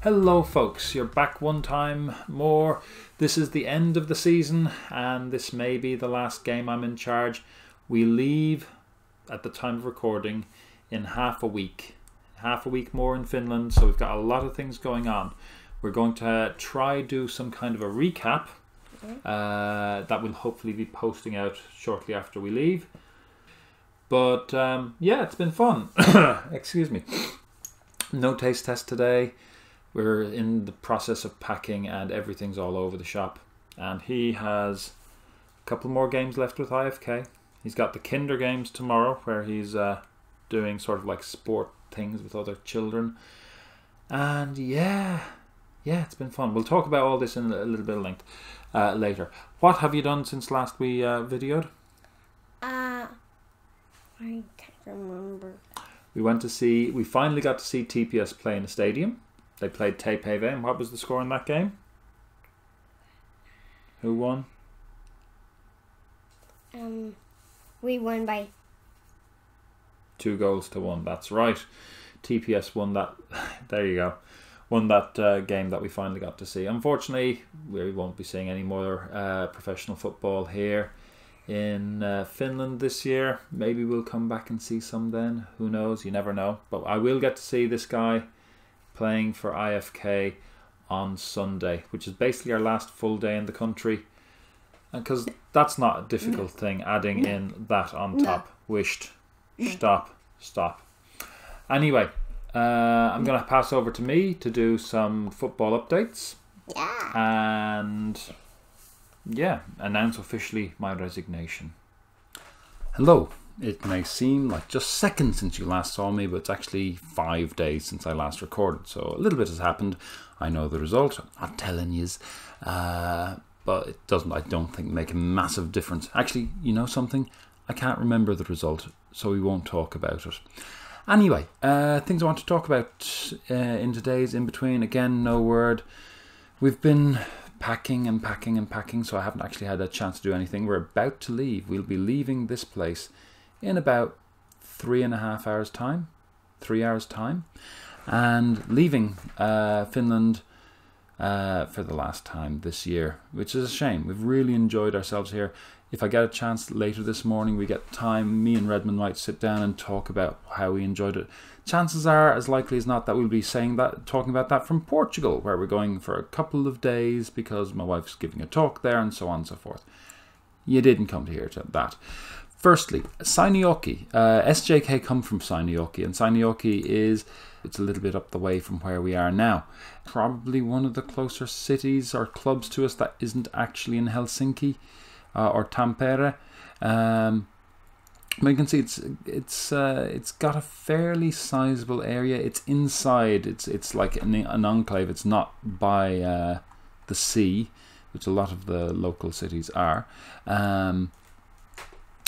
Hello folks, you're back one time more. This is the end of the season and this may be the last game I'm in charge. We leave at the time of recording in half a week. Half a week more in Finland, so we've got a lot of things going on. We're going to try do some kind of a recap that will hopefully be posting out shortly after we leave. But yeah, it's been fun. Excuse me. No taste test today. We're in the process of packing and everything's all over the shop. And he has a couple more games left with IFK. He's got the Kinder games tomorrow where he's doing sort of like sport things with other children. And yeah, it's been fun. We'll talk about all this in a little bit of length later. What have you done since last we videoed? I can't remember. We finally got to see TPS play in a stadium. They played Taipei, and what was the score in that game? Who won? We won by 2-1. That's right. TPS won that. There you go. Won that game that we finally got to see. Unfortunately, we won't be seeing any more professional football here in Finland this year. Maybe we'll come back and see some then. Who knows? You never know. But I will get to see this guy playing for IFK on Sunday, which is basically our last full day in the country. And because that's not a difficult thing, adding in that on top. Wished. Stop. Anyway, I'm going to pass over to me to do some football updates. Yeah. And yeah, announce officially my resignation. Hello. It may seem like just seconds since you last saw me, but it's actually 5 days since I last recorded. So a little bit has happened. I know the result. I'm not telling yous. But it doesn't, I don't think, make a massive difference. Actually, you know something? I can't remember the result, so we won't talk about it. Anyway, things I want to talk about in today's in-between. Again, no word. We've been packing, so I haven't actually had a chance to do anything. We're about to leave. We'll be leaving this place in about 3.5 hours time, 3 hours time, and leaving Finland for the last time this year, which is a shame. We've really enjoyed ourselves here. If I get a chance later this morning, we get time, me and Redmond might sit down and talk about how we enjoyed it. Chances are, as likely as not, that we'll be talking about that from Portugal, where we're going for a couple of days because my wife's giving a talk there and so on and so forth. You didn't come to hear that. Firstly, Seinajoki. SJK come from Seinajoki, and Seinajoki it's a little bit up the way from where we are now. Probably one of the closer cities or clubs to us that isn't actually in Helsinki or Tampere. But you can see it's got a fairly sizable area. It's inside. It's like an enclave. It's not by the sea, which a lot of the local cities are.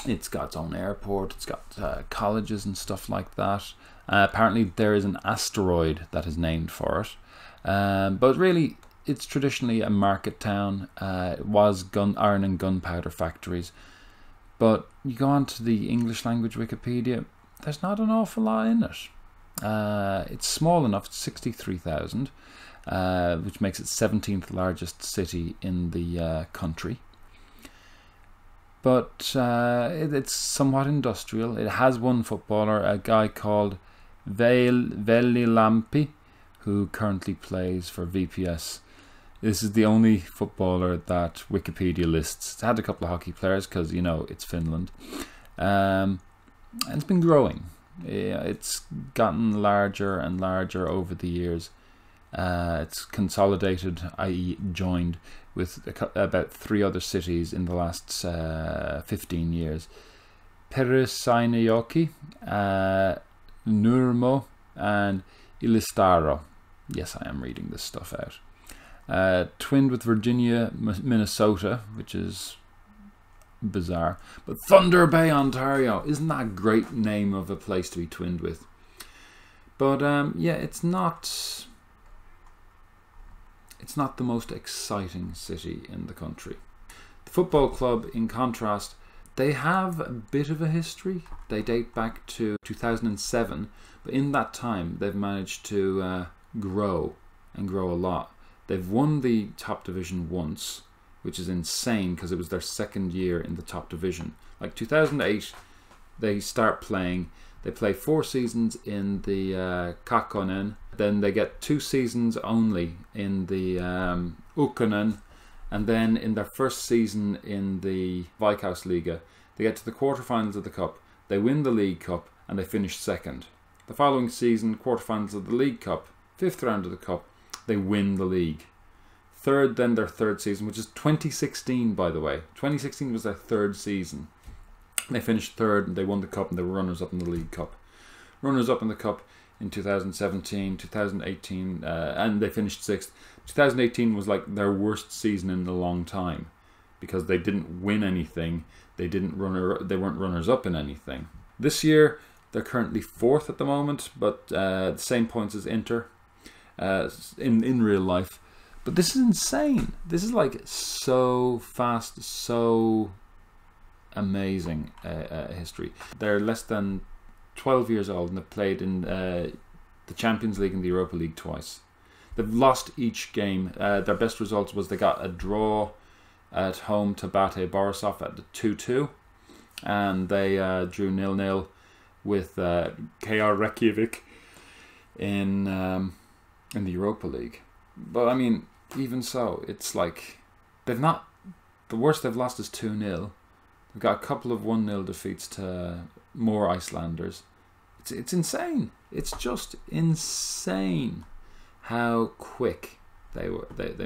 It's got its own airport. It's got colleges and stuff like that. Apparently there is an asteroid that is named for it. But really, it's traditionally a market town. It was iron and gunpowder factories. But you go on to the English language Wikipedia, there's not an awful lot in it. It's small enough, it's 63,000, which makes it 17th largest city in the country. But it's somewhat industrial. It has one footballer, a guy called Veli-Lampi, who currently plays for VPS. This is the only footballer that Wikipedia lists. It's had a couple of hockey players because, you know, it's Finland. And it's been growing. It's gotten larger and larger over the years. It's consolidated, i.e. joined, with about 3 other cities in the last 15 years. Seinajoki, Nurmo, and Ilistaro. Yes, I am reading this stuff out. Twinned with Virginia, Minnesota, which is bizarre. But Thunder Bay, Ontario. Isn't that a great name of a place to be twinned with? But yeah, it's not the most exciting city in the country. The football club, in contrast, they have a bit of a history. They date back to 2007, but in that time they've managed to grow and grow a lot. They've won the top division once, which is insane because it was their second year in the top division. Like 2008, they start playing. They play 4 seasons in the Ykkonen. Then they get 2 seasons only in the Ykkonen. And then in their first season in the Veikkausliiga, they get to the quarterfinals of the cup. They win the League Cup and they finish second. The following season, quarterfinals of the League Cup, 5th round of the cup, they win the league. Third, then their third season, which is 2016, by the way. 2016 was their third season. They finished third and they won the cup and they were runners-up in the League Cup. Runners-up in the cup in 2017, 2018, and they finished 6th. 2018 was like their worst season in a long time because they didn't win anything. They weren't runners-up in anything. This year, they're currently 4th at the moment, but the same points as Inter in real life. But this is insane. This is like so fast, so amazing history. They're less than 12 years old and they've played in the Champions League and the Europa League twice. They've lost each game. Their best results was they got a draw at home to Bate Borisov at the 2-2, and they drew 0-0 with KR Reykjavik in the Europa League. But I mean, even so, it's like they've not. The worst they've lost is 2-0. They've got a couple of 1-0 defeats to more Icelanders. It's insane. It's just insane how quick they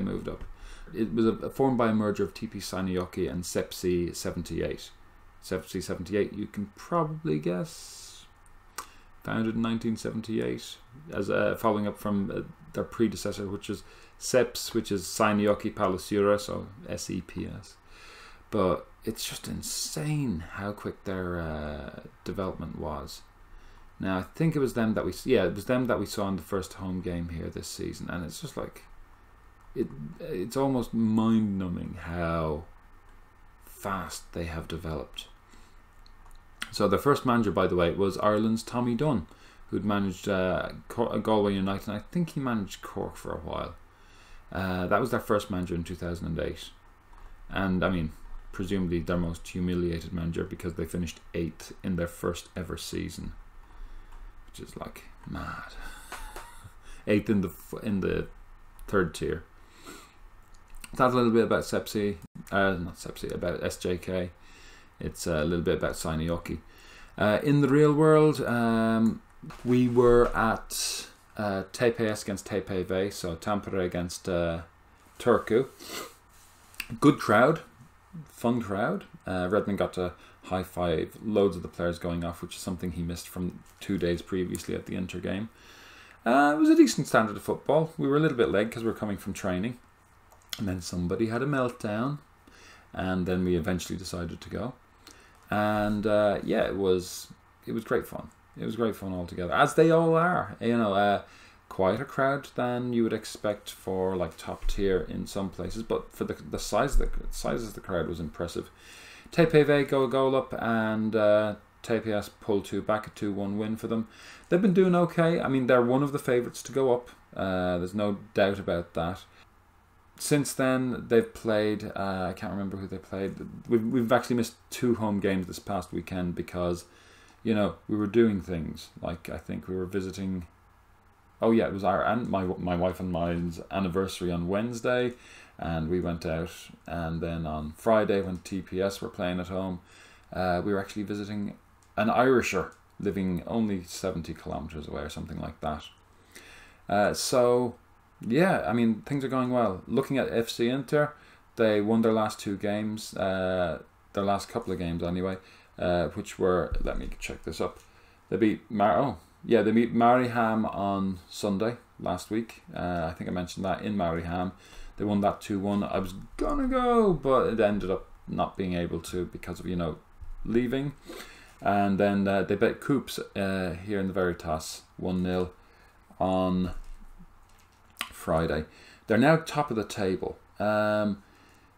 moved up. It was formed by a merger of TP Seinajoki and Sepsi 78. Sepsi 78, you can probably guess, founded in 1978 as following up from their predecessor, which is Seps, which is Seinajoki Pallasura, so SEPS. But it's just insane how quick their development was. Now I think it was them that we saw in the first home game here this season, and it's just like it's almost mind-numbing how fast they have developed. So their first manager, by the way, was Ireland's Tommy Dunn, who'd managed Galway United, and I think he managed Cork for a while. That was their first manager in 2008, and I mean, presumably their most humiliated manager because they finished 8th in their first ever season, which is like mad. 8th in the third tier. That's a little bit about Sepsi, not Sepsi, about SJK. It's a little bit about Seinajoki. In the real world, we were at TPS against TPV, so Tampere against Turku. Good crowd, fun crowd. Redmond got to high five loads of the players going off, which is something he missed from 2 days previously at the Inter game. It was a decent standard of football. We were a little bit late because we were coming from training, and then somebody had a meltdown, and then we eventually decided to go. And yeah, it was great fun. It was great fun altogether, as they all are. You know, quieter crowd than you would expect for like top tier in some places, but for the size of the crowd was impressive. TPV go a goal up, and TPS pull 2 back, a 2-1 win for them. They've been doing okay. I mean, they're one of the favourites to go up. There's no doubt about that. Since then, they've played, I can't remember who they played. We've actually missed 2 home games this past weekend because, you know, we were doing things. Like, I think we were visiting... Oh yeah, it was my wife and mine's anniversary on Wednesday, and we went out. And then on Friday, when TPS were playing at home, we were actually visiting an Irisher living only 70 kilometres away or something like that. So... yeah, I mean, things are going well. Looking at FC Inter, they won their last 2 games, their last couple of games anyway, which were, let me check this up. They beat they beat Mariehamn on Sunday last week. I think I mentioned that in Mariehamn. They won that 2-1. I was gonna go, but it ended up not being able to because of, you know, leaving. And then they beat KuPS here in the Veritas 1-0 on Friday. They're now top of the table.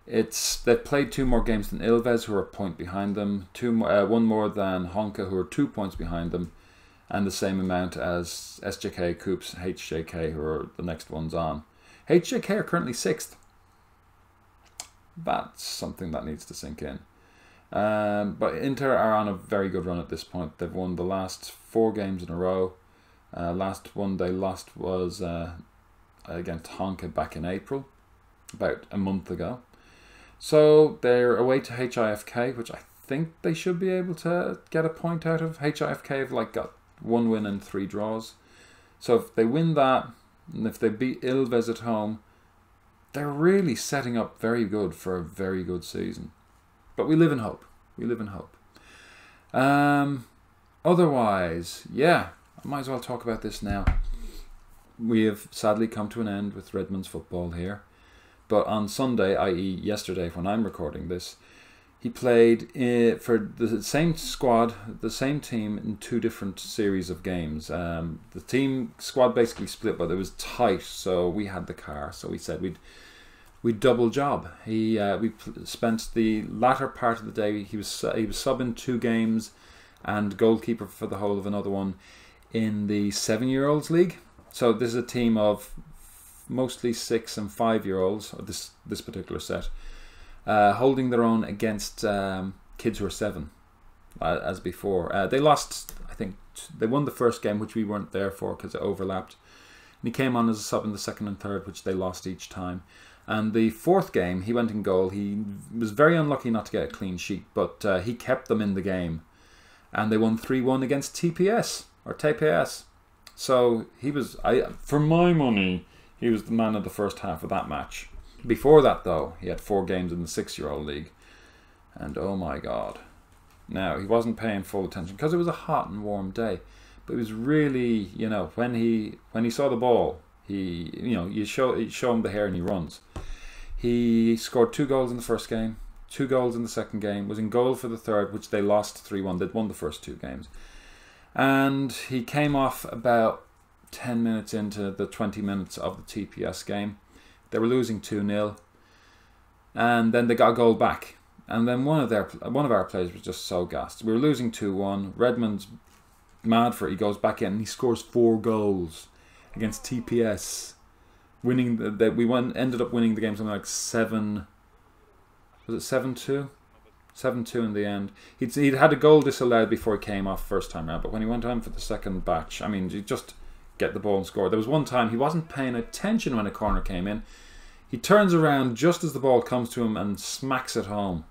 They've played 2 more games than Ilves, who are a point behind them. 1 more than Honka, who are 2 points behind them. and the same amount as SJK, KuPS, HJK, who are the next ones on. HJK are currently 6th. That's something that needs to sink in. But Inter are on a very good run at this point. They've won the last 4 games in a row. Last one they lost was against Honka back in April, about a month ago. So they're away to HIFK, which I think they should be able to get a point out of. HIFK have like got 1 win and 3 draws. So if they win that, and if they beat Ilves at home, they're really setting up very good for a very good season. But we live in hope. We live in hope. Otherwise, yeah, I might as well talk about this now. We have sadly come to an end with Redmond's football here. But on Sunday, i.e. yesterday when I'm recording this, he played for the same squad, the same team in 2 different series of games. The team squad basically split, but it was tight, so we had the car. So we said we'd double job. We spent the latter part of the day. He was subbing 2 games and goalkeeper for the whole of another one in the 7-year-olds league. So this is a team of mostly 6 and 5-year-olds. This particular set. Holding their own against kids who are 7, as before. They lost, I think, they won the first game, which we weren't there for because it overlapped. And he came on as a sub in the 2nd and 3rd, which they lost each time. And the 4th game, he went in goal. He was very unlucky not to get a clean sheet, but he kept them in the game. And they won 3-1 against TPS, or TPS. So he was, for my money, he was the man of the first half of that match. Before that, though, he had 4 games in the 6-year-old league. And oh my God. Now, he wasn't paying full attention because it was a hot and warm day. But it was really, you know, when he saw the ball, you show him the hair and he runs. He scored 2 goals in the first game, 2 goals in the second game, was in goal for the third, which they lost 3-1. They'd won the first 2 games. And he came off about 10 minutes into the 20 minutes of the TPS game. They were losing 2-0, and then they got a goal back. And then one of our players was just so gassed. We were losing 2-1. Redmond's mad for it. He goes back in and he scores 4 goals against TPS, winning. Ended up winning the game something like 7. Was it 7-2? 7-2 in the end. He'd had a goal disallowed before he came off first time round, but when he went on for the second batch, I mean, he just get the ball and score. There was one time he wasn't paying attention when a corner came in. He turns around just as the ball comes to him and smacks it home.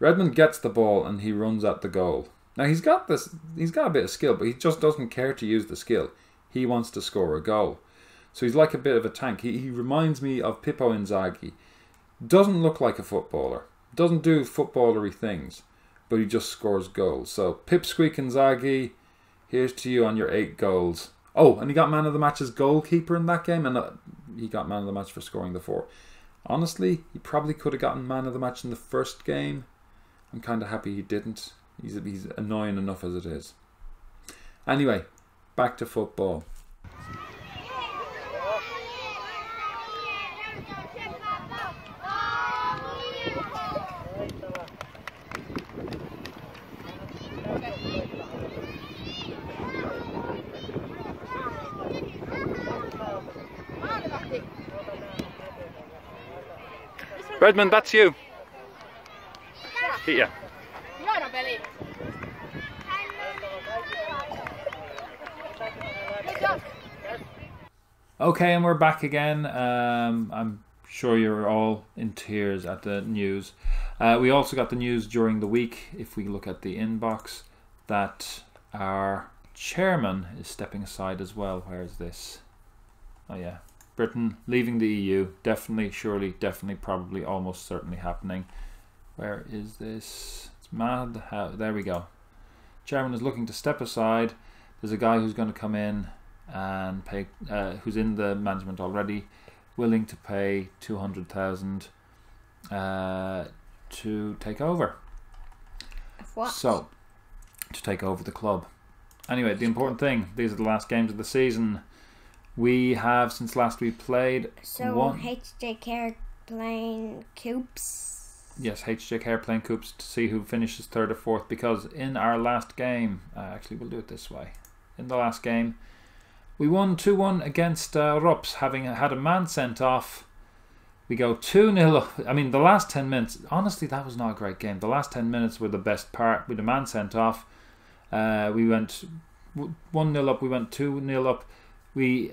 Redmond gets the ball and he runs at the goal. Now he's got a bit of skill, but he just doesn't care to use the skill. He wants to score a goal. So he's like a bit of a tank. He reminds me of Pippo Inzaghi. Doesn't look like a footballer. Doesn't do footballery things, but he just scores goals. So Pipsqueak Inzaghi, here's to you on your 8 goals. Oh, and he got man of the match as goalkeeper in that game, and he got man of the match for scoring the 4. Honestly, he probably could have gotten man of the match in the first game. I'm kind of happy he didn't. He's annoying enough as it is. Anyway, back to football. Redmond, that's you. Yeah. Okay, and we're back again. I'm sure you're all in tears at the news. We also got the news during the week, if we look at the inbox, that our chairman is stepping aside as well. Where is this? Oh yeah. Britain leaving the EU. Definitely, surely, definitely, probably, almost certainly happening. Where is this? It's mad. There we go. Chairman is looking to step aside. There's a guy who's going to come in and pay, who's in the management already, willing to pay 200,000 to take over. What? So, to take over the club. Anyway, the important thing, these are the last games of the season. We have, since last we played, so HJK are playing KuPS. Yes, HJK are playing KuPS to see who finishes third or fourth, because in our last game, actually we'll do it this way. In the last game, we won 2-1 against Rups, having had a man sent off. We go 2-0 up. I mean, the last 10 minutes, honestly, that was not a great game. The last 10 minutes were the best part. With a man sent off, we went 1-0 up, we went 2-0 up. We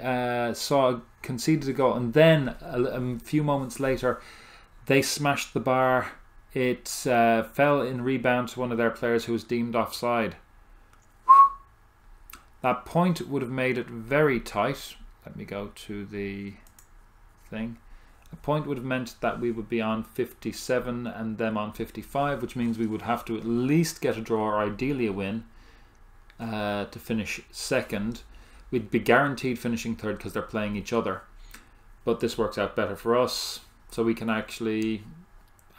conceded a goal, and then a few moments later, they smashed the bar. It fell in rebound to one of their players who was deemed offside. That point would have made it very tight. Let me go to the thing. A point would have meant that we would be on 57 and them on 55, which means we would have to at least get a draw or ideally a win to finish second. We'd be guaranteed finishing third because they're playing each other. But this works out better for us. So we can actually...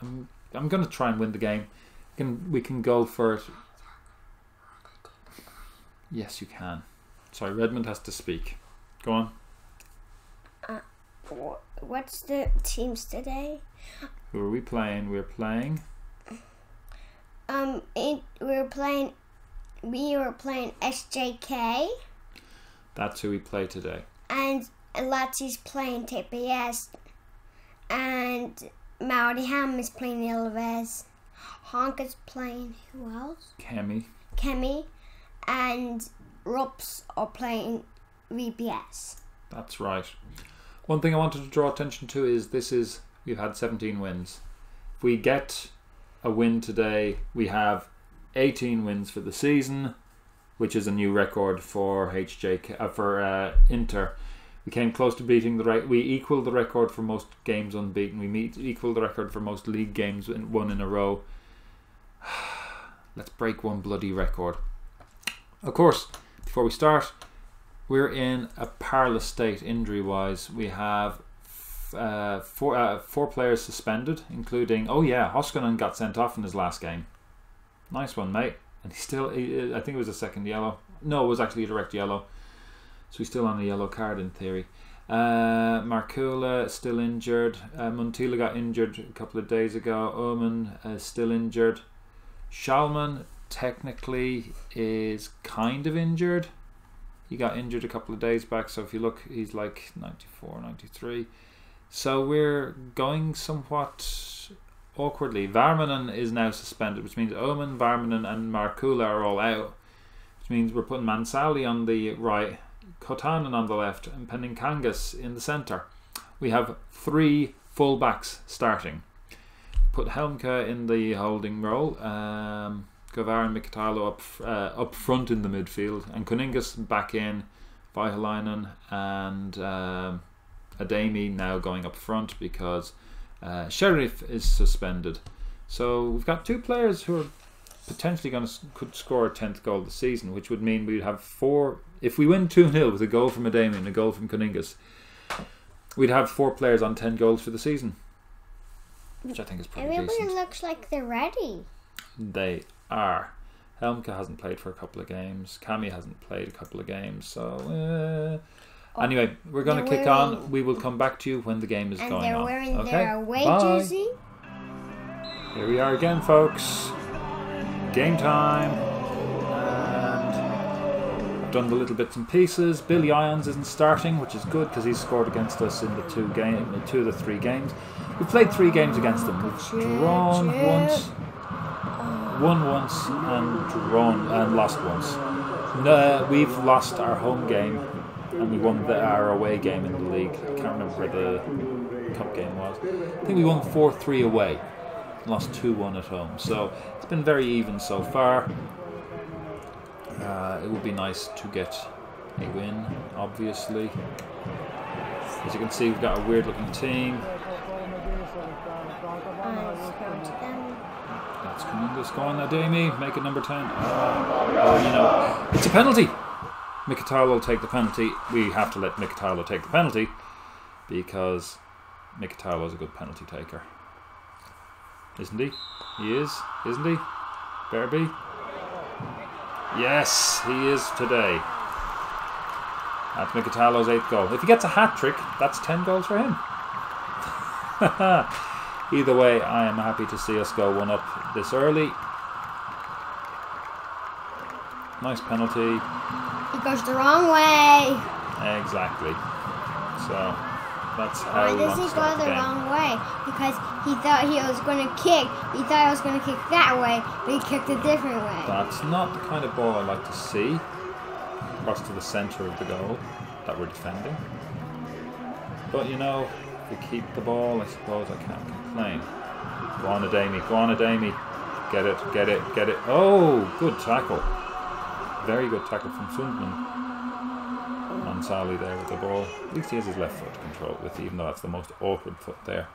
I'm going to try and win the game. We can go for it. Yes, you can. Sorry, Redmond has to speak. Go on. What's the teams today? Who are we playing? We're playing... we were playing SJK. That's who we play today. And Latsi's playing TPS. And Mauriham is playing Ilves. Honk is playing who else? Kemi. And Rups are playing VPS. That's right. One thing I wanted to draw attention to is we've had 17 wins. If we get a win today, we have 18 wins for the season, which is a new record for HJK for Inter. We came close to beating we equaled the record for most games unbeaten. We equaled the record for most league games won in a row. Let's break one bloody record. Of course, before we start, we're in a parlous state injury-wise. We have four players suspended, including Ykkonen got sent off in his last game. Nice one, mate. And I think it was a second yellow. No, it was actually a direct yellow. So he's still on a yellow card in theory. Markula still injured. Muntila got injured a couple of days ago. Omen still injured. Shalman technically is kind of injured. He got injured a couple of days back. So if you look, he's like 94, 93. So we're going somewhat awkwardly. Varmanen is now suspended, which means Omen, Varmanen and Markula are all out. Which means we're putting Mansali on the right, Kotanen on the left and Peninkangas in the centre. We have 3 full-backs starting. Put Helmke in the holding role, Gavar and Mikitalo up front in the midfield, and Kuningas back in, Vihalainen and Ademi now going up front because Sheriff is suspended. So we've got 2 players who are potentially could score a 10th goal of the season, which would mean we'd have 4. If we win 2-0 with a goal from Ademi and a goal from Kuningas, we'd have 4 players on 10 goals for the season, which I think is pretty decent. Everyone looks like they're ready. They are. Helmke hasn't played for a couple of games. Cami hasn't played a couple of games. So anyway, we're going to kick on. We will come back to you when the game is going on. And they're wearing their away Bye. jersey. Here we are again, folks. Game time. And I've done the little bits and pieces. Billy Irons isn't starting, which is good because he's scored against us in the 2 of the 3 games. We've played 3 games against them. We've drawn once, won once, and lost once. We've lost our home game and we won our away game in the league. I can't remember where the cup game was. I think we won 4-3 away, lost 2-1 at home. So it's been very even so far. It would be nice to get a win, obviously. As you can see, we've got a weird looking team. That's Kuningas going, Ademi, make it number 10. It's a penalty. Mikitalo will take the penalty. We have to let Mikitalo take the penalty because Mikitalo is a good penalty taker. Isn't he? He is, isn't he? Better be. Yes, he is today. That's Mikitalo's 8th goal. If he gets a hat-trick, that's 10 goals for him. Either way, I am happy to see us go 1-up this early. Nice penalty. It goes the wrong way. Exactly. So that's how Why does he go the wrong way? Because he thought he was going to kick. He thought he was going to kick that way, but he kicked a different way. That's not the kind of ball I like to see. Across to the centre of the goal that we're defending. But you know, if we keep the ball, I suppose I can't complain. Go on, Ademi. Go on, Ademi. Get it, get it, get it. Oh, good tackle. Very good tackle from Sundman. Mansali there with the ball. At least he has his left foot to control it with, even though that's the most awkward foot there.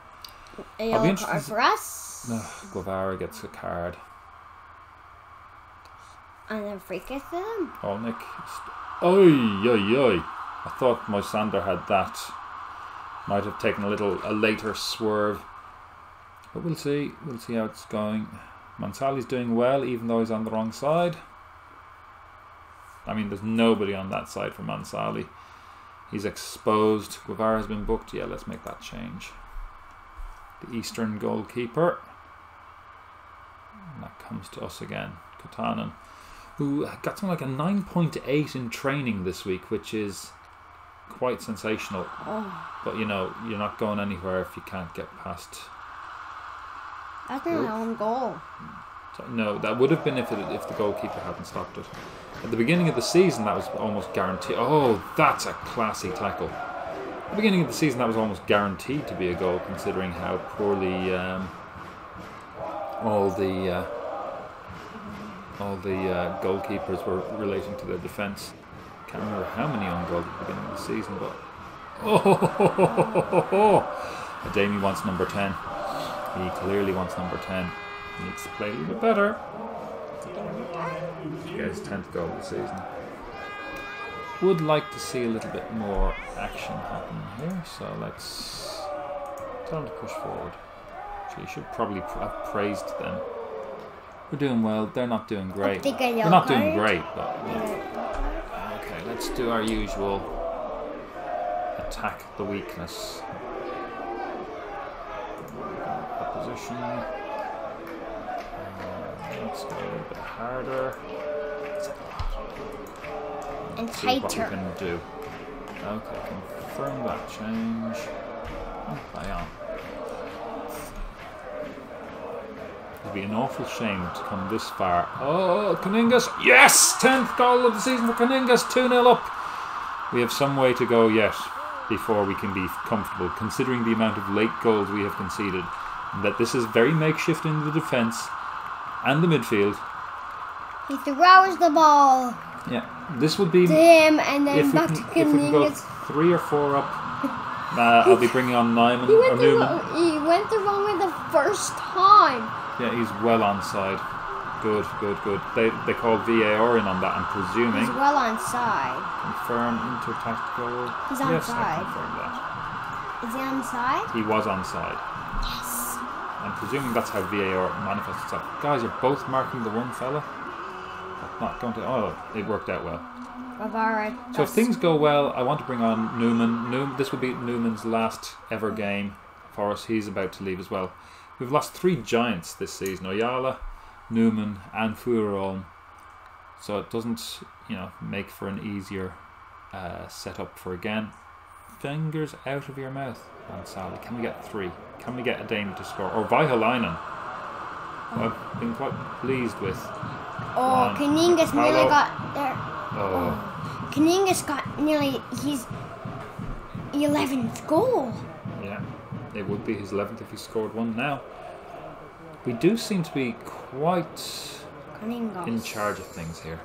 A yellow card for us. Guevara gets a card. And then free kick to them. Olnik. Oi, oi, oi. I thought Moisander had that. Might have taken a later swerve. But we'll see. We'll see how it's going. Mansali's doing well, even though he's on the wrong side. I mean, there's nobody on that side for Mansali. He's exposed. Guevara has been booked. Yeah, let's make that change. The Eastern goalkeeper. And that comes to us again. Katanen, who got something like a 9.8 in training this week, which is quite sensational. But you know, you're not going anywhere if you can't get past. That's not an own goal. So, no, that would have been if the goalkeeper hadn't stopped it. At the beginning of the season, that was almost guaranteed. Oh, that's a classy tackle. At the beginning of the season, that was almost guaranteed to be a goal, considering how poorly all the goalkeepers were relating to their defence. Can't remember how many on goals at the beginning of the season, but Ademi wants number 10. He clearly wants number 10. He needs to play a little bit better. Yeah, his 10th goal of the season. Would like to see a little bit more action happen here, so let's tell them to push forward. Actually, should probably have praised them. We're doing well. They're not doing great. We're not doing great, but okay. Let's do our usual attack the weakness. Opposition. Let's go a little bit harder. And see what we tighter. can do. Okay, confirm that change. Play on. It'd be an awful shame to come this far. Oh, Coningas! Yes! 10th goal of the season for Coningas. 2-0 up. We have some way to go yet before we can be comfortable, considering the amount of late goals we have conceded. And that this is very makeshift in the defence and the midfield. He throws the ball. Yeah, this would be to him and then back to Coningas. If we can go 3 or 4 up, I'll be bringing on Nyman or Newman. He went the wrong way the first time. Yeah, he's well onside. Good, good, good. They called VAR in on that, I'm presuming. He's well onside. Confirm inter-tactical. He's yes, onside. I confirmed that. Is he onside? He was onside. Yes. I'm presuming that's how VAR manifests itself. Guys, you're both marking the one fella. That's not going to. Oh, it worked out well. So if things go well, I want to bring on Newman. This would be Newman's last ever game for us. He's about to leave as well. We've lost 3 giants this season: Oyala, Newman, and Furon. So it doesn't, make for an easier setup for again. Fingers out of your mouth, Mansali. Can we get 3? Can we get a Dane to score? Or Vihalainen, who I've been quite pleased with. Oh, Coningas nearly got there. Oh. Coningas got nearly his 11th goal. Yeah, it would be his 11th if he scored one now. We do seem to be quite in charge of things here.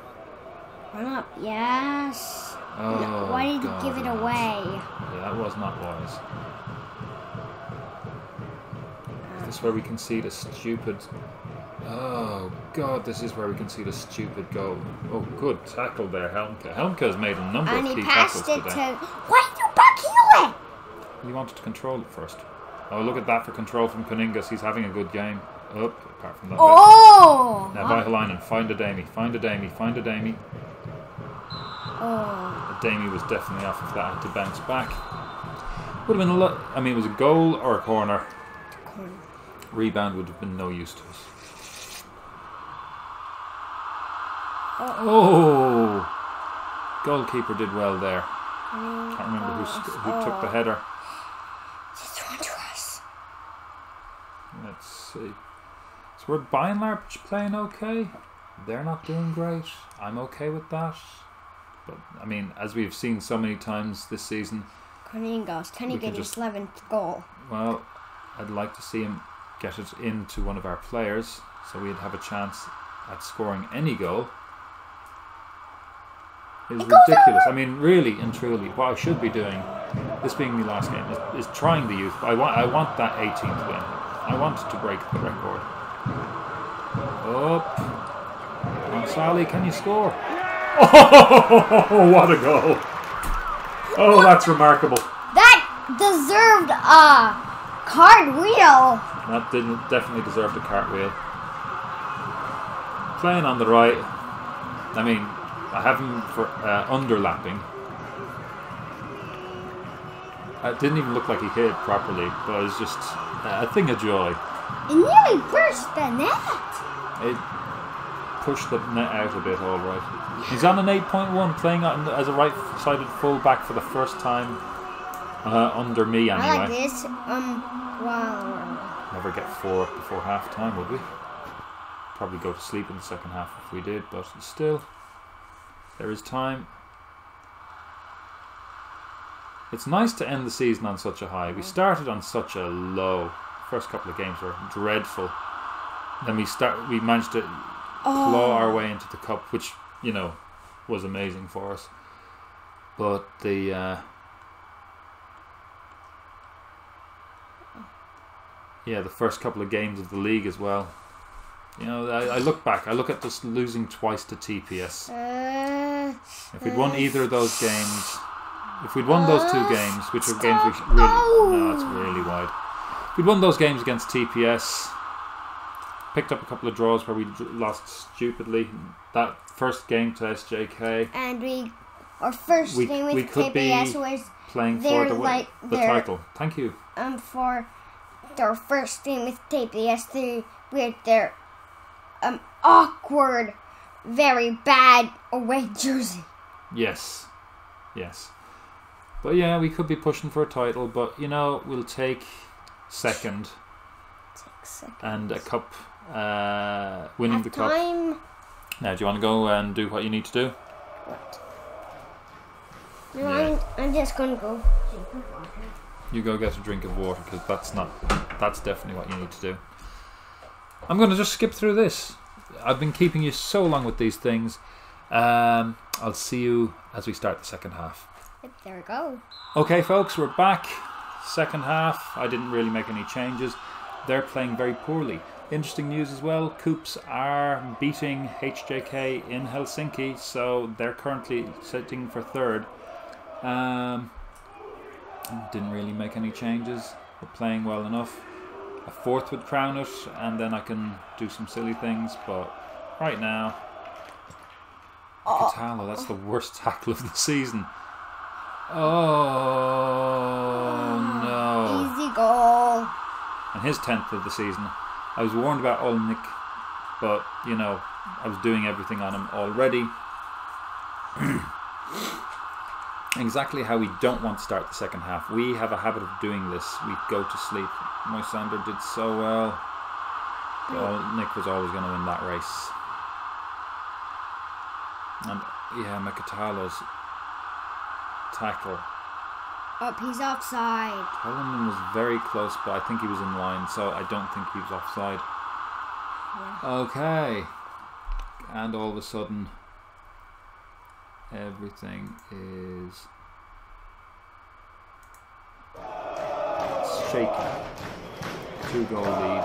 Run up, yes. Oh, no, why did God. he give it away? Yeah, that was not wise. Is this where we concede a stupid... Oh, God, this is where we concede a stupid goal. Oh, good tackle there, Helmke. Helmke has made a number of key tackles today. And he passed it to... Why did you backheel it? He wanted to control it first. Oh, look at that for control from Coningas. He's having a good game. Oh, apart from that. Oh! Now, Vihalainen, find Ademi. Find Ademi. Find Ademi. Oh. Ademi was definitely off if that had to bounce back. Would have been a lot. I mean, it was a goal or a corner. Rebound would have been no use to us. Oh! Goalkeeper did well there. Can't remember who took the header. It's one to us. Let's see. So we're by and large playing okay. They're not doing great. I'm okay with that. But, I mean, as we've seen so many times this season... Can he get his 11th goal? Well, I'd like to see him get it into one of our players, so we'd have a chance at scoring any goal. It's ridiculous. I mean, really and truly, what I should be doing, this being my last game, is trying the youth. I want that 18th win. I want to break the record. Up. On Sally, can you score? Oh, what a goal! Oh, that's remarkable. That deserved a cartwheel. That definitely deserved a cartwheel. Playing on the right. I mean, I have him for underlapping. It didn't even look like he hit properly, but it was just a thing of joy. It nearly burst the net. It pushed the net out a bit, all right. He's on an 8.1, playing as a right-sided full-back for the first time under me, anyway. I like this. Wow. Never get 4 up before half-time, would we? Probably go to sleep in the second half if we did, but still, there is time. It's nice to end the season on such a high. We started on such a low. First couple of games were dreadful. Then we managed to claw our way into the cup, which, you know, was amazing for us. But the the first couple of games of the league as well. You know, I look back. I look at just losing twice to TPS. If we'd won either of those games, if we'd won those 2 games, which were games we really... No, it's really wide. If we'd won those games against TPS, picked up a couple of draws where we lost stupidly. That first game to SJK, and our first game with KuPS was playing for the title. Thank you. For their first game with KuPS, with their awkward, very bad away jersey. Yes. But yeah, we could be pushing for a title, but you know, we'll take second. And a cup, winning the cup. Now, do you want to go and do what you need to do? What? No, yeah. I'm just going to go drink of water. You go get a drink of water, because that's definitely what you need to do. I'm going to just skip through this. I've been keeping you so long with these things. I'll see you as we start the second half. There we go. Okay, folks, we're back. Second half. I didn't really make any changes. They're playing very poorly. Interesting news as well, KuPS are beating HJK in Helsinki, so they're currently sitting for third. Didn't really make any changes. We're playing well enough. A fourth would crown it, and then I can do some silly things, but right now... Catalo, that's the worst tackle of the season. Oh no. Easy goal. And his 10th of the season. I was warned about Olnik, but, you know, I was doing everything on him already. Exactly how we don't want to start the second half. We have a habit of doing this. We go to sleep. Moisander did so well. Olnik was always going to win that race. And, yeah, Mekatalo's tackle. He's offside. Holland was very close, but I think he was in line, so I don't think he was offside. Yeah. Okay. And all of a sudden, everything is shaky. 2-goal lead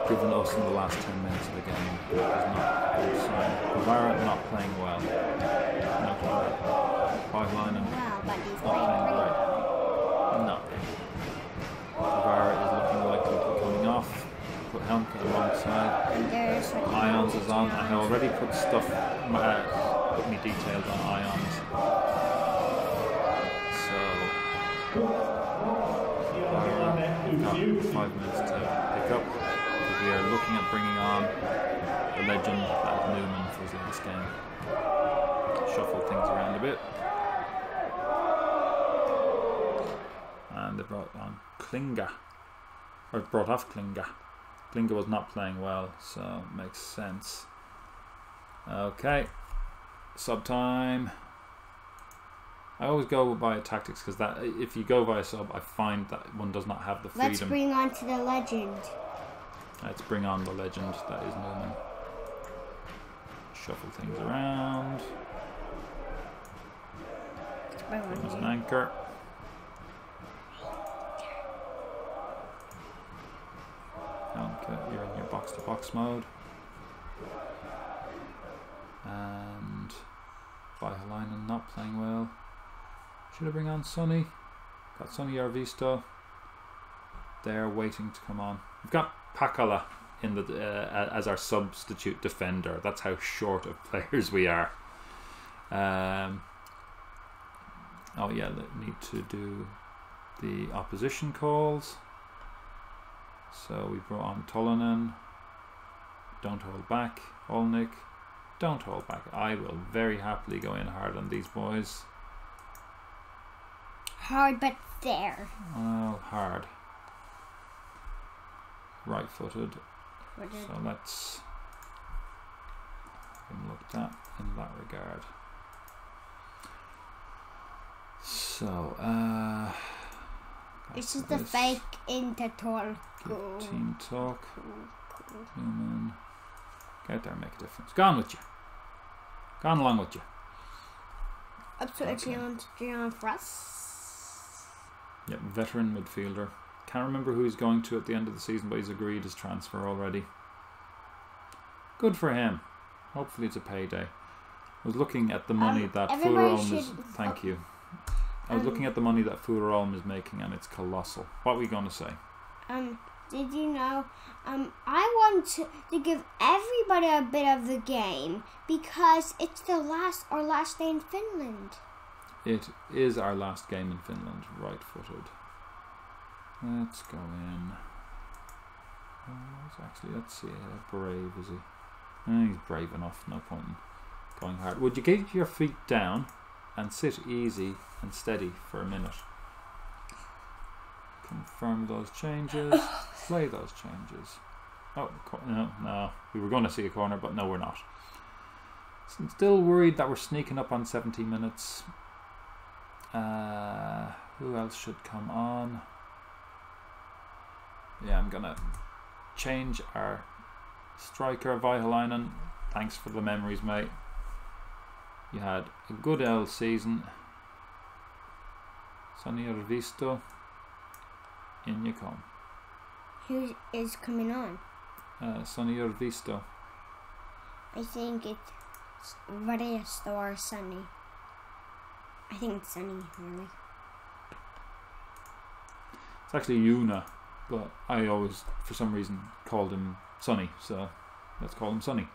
given us in the last 10 minutes of the game. That is not a good sign. Guevara not playing well. Not bad. 5-line and not playing great. No. Guevara is looking like he'll be coming off. Put Helmke to the wrong side. Ions is on. I have already put stuff, put me details on Ions. So, Guevara, we've got 5 minutes to pick up. we are looking at bringing on the legend that is Newman for his latest game. Shuffle things around a bit. And they brought on Klinga. Or brought off Klinga. Klinga was not playing well, so it makes sense. Okay. Sub time. I always go by tactics because that if you go by a sub, I find that one does not have the freedom. Let's bring on to the legend. Let's bring on the legend that is Newman. Shuffle things around. There's an anchor. Okay, you're in your box-to-box mode. And Veikkausliiga not playing well. Should I bring on Sonny? Got Sonny Arvisto. They're waiting to come on. We've got Pakala in the as our substitute defender. That's how short of players we are. Oh yeah, need to do the opposition calls. So we brought on Tolonen. Don't hold back. Olnik. Don't hold back. I will very happily go in hard on these boys. Hard but fair. Oh, hard. Right-footed. So let's look at that in that regard. So, this is the fake into Turku. Team talk. Newman. Get out there and make a difference. Gone with you. Gone along with you. Absolutely on for us. Yep, veteran midfielder. Can't remember who he's going to at the end of the season, but he's agreed his transfer already. Good for him. Hopefully it's a payday. I was looking at the money that Furuholm is... Thank you. I was looking at the money that Furuholm is making, and it's colossal. What were we going to say? Did you know? I want to give everybody a bit of the game because it's our last day in Finland. It is our last game in Finland, right-footed. Let's go in. Let's see how brave is he. He's brave enough, no point in going hard. Would you get your feet down and sit easy and steady for a minute? Confirm those changes. Play those changes. Oh, no. We were going to see a corner, but no, we're not. So I'm still worried that we're sneaking up on 70 minutes. Who else should come on? Yeah, I'm going to change our striker, Veikkausliiga. Thanks for the memories, mate. You had a good L season. Sonny Arvisto. In you come. Who is coming on? Sonny Arvisto. I think it's Varisto or Sonny. I think it's Sonny, really. It's actually Yuna, but I always, for some reason, called him Sonny, so let's call him Sonny.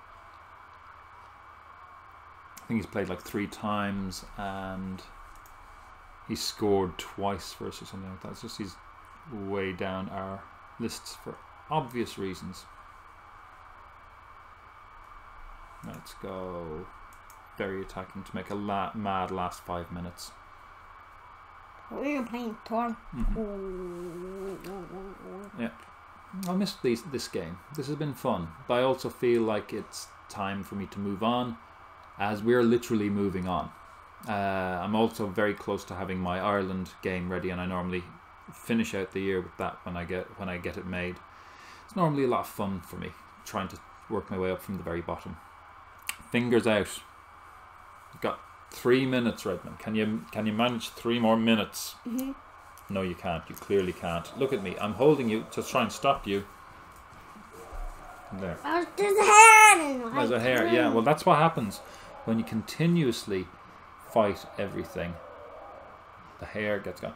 I think he's played like 3 times and he scored twice for us or something like that. It's just he's way down our lists for obvious reasons. Let's go very attacking to make a mad last 5 minutes. We're playing Turku. Yeah, I missed this game. This has been fun, but I also feel like it's time for me to move on, as we're literally moving on. I'm also very close to having my Ireland game ready, and I normally finish out the year with that when I get it made. It's normally a lot of fun for me, trying to work my way up from the very bottom. Fingers out. You've got 3 minutes, Redmond. Can you manage 3 more minutes? Mm-hmm. No, you can't. You clearly can't. Look at me. I'm holding you to try and stop you. There. Oh, there's a hair. There's a hair. Yeah. Well, that's what happens when you continuously fight everything. The hair gets gone.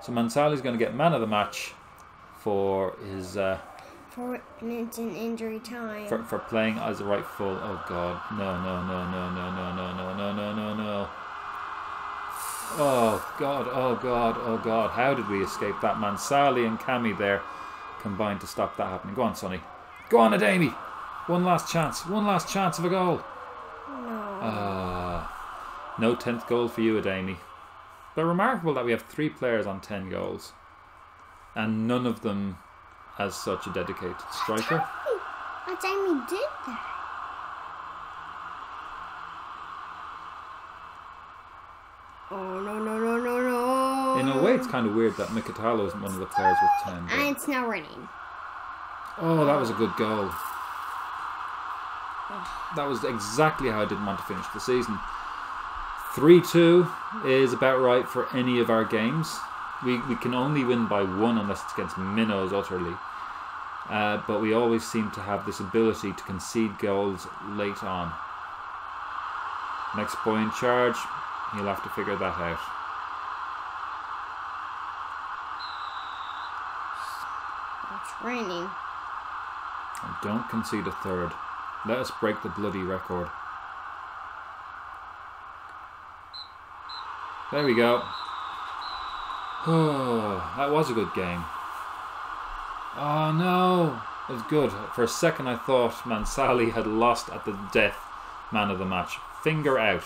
So Mansali's going to get man of the match for his 4 minutes in injury time. For playing as a right full. Oh God, no. Oh God. How did we escape that? Mansali and Cami there combined to stop that happening. Go on, Sonny. Go on, Ademi. One last chance. One last chance of a goal. No. No 10th goal for you, Ademi. But remarkable that we have 3 players on 10 goals. And none of them as such a dedicated striker. Ademi did that. Oh, no. In a way, it's kind of weird that Mikitalo isn't one of the players with 10. And it's now raining. Oh, that was a good goal. That was exactly how I didn't want to finish the season. 3-2 is about right for any of our games. We can only win by 1 unless it's against minnows utterly. But we always seem to have this ability to concede goals late on. Next boy in charge, he'll have to figure that out. It's raining. And don't concede a third. Let us break the bloody record. There we go. Oh, that was a good game. Oh no, it was good. For a second I thought Mansali had lost at the death. Man of the match. Finger out.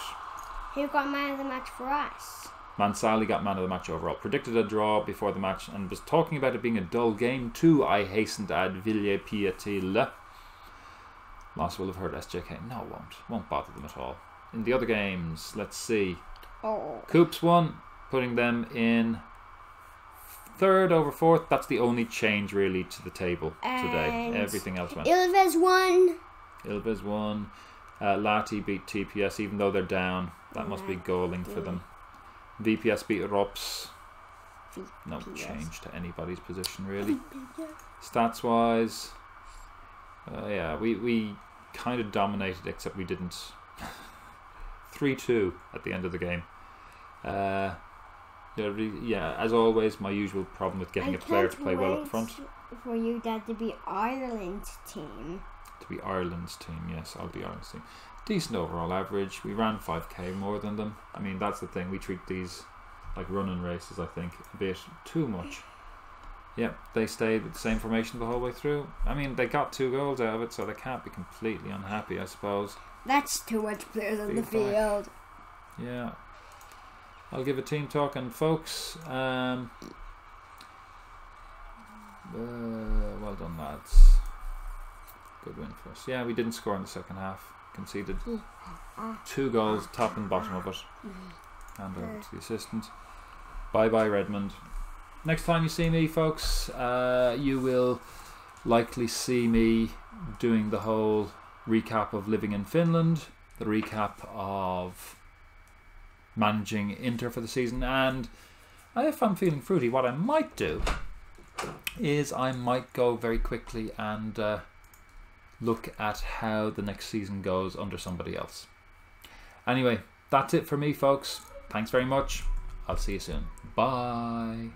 Who got man of the match for us? Mansali got man of the match overall. Predicted a draw before the match and was talking about it being a dull game too. I hasten to add Villers-Piétil. Loss will have hurt SJK. No, it won't. Won't bother them at all. In the other games, let's see. KuPS won, putting them in 3rd over 4th. That's the only change really to the table today. Everything else went. Ilves won. Ilves won. Lati beat TPS, even though they're down. That must be galling for them. VPS beat ROPS. No change to anybody's position really. Stats wise, yeah, we kind of dominated, except we didn't. 3-2 at the end of the game. Yeah, as always, my usual problem with getting a player to play well up front. For you, Dad, to be Ireland's team. To be Ireland's team, yes, I'll be Ireland's team. Decent overall average. We ran 5k more than them. I mean, that's the thing. We treat these like running races, I think, a bit too much. Yep, they stayed with the same formation the whole way through. I mean, they got 2 goals out of it, so they can't be completely unhappy, I suppose. That's too much players on the field. Yeah. I'll give a team talk, and folks, well done, lads. Good win for us. Yeah, we didn't score in the second half. Conceded 2 goals, top and bottom of it. Hand over to the assistant. Bye bye, Redmond. Next time you see me, folks, you will likely see me doing the whole recap of living in Finland, the recap of managing Inter for the season, and if I'm feeling fruity, what I might do is I might go very quickly and look at how the next season goes under somebody else. Anyway, that's it for me, folks. Thanks very much. I'll see you soon. Bye.